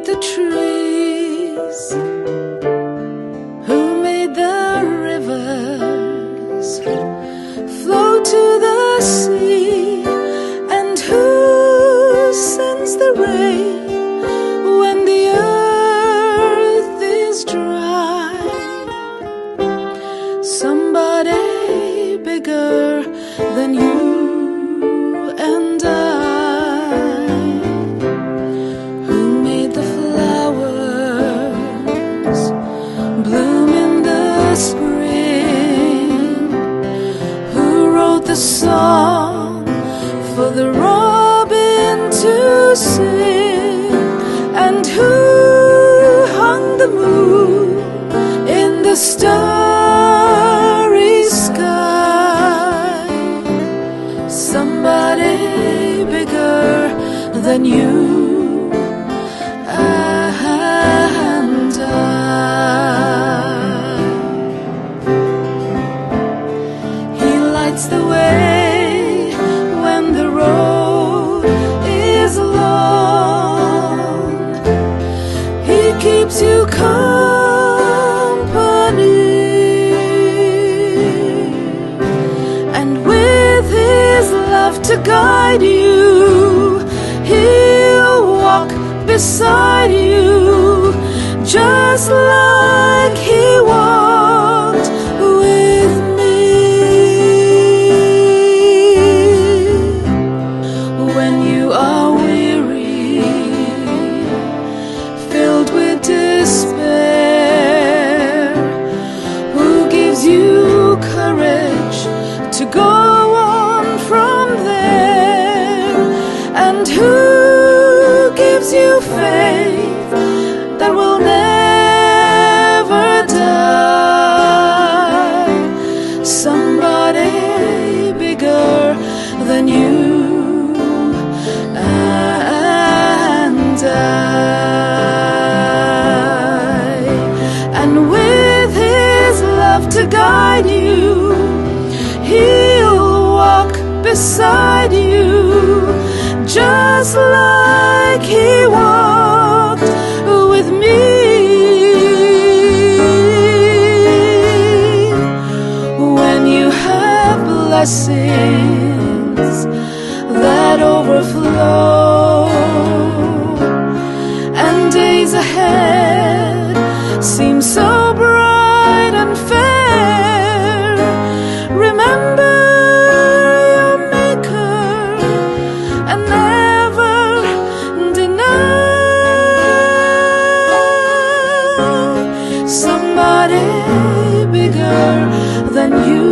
made the trees? Who made the rivers flow to the sea? And who sends the rain when the earth is dry? Somebody bigger than you and I. Who made the flowers bloom in the spring? Who wrote the song for the robin to sing? And who hung the moon in the starry sky? Somebody bigger than you and I. He lights the way when the road is long. He keeps you company, and with his love to guide you, he'll walk beside you, just like he walked with me. When you are weary, filled with despair, who gives you courage to go on from there? And who gives you faith that will never die? Somebody bigger than you and I. And with his love to guide you, he'll walk beside you, just like he walked with me. When you have blessings that overflow, and days ahead seem so bright and fair, remember your Maker and never deny somebody bigger than you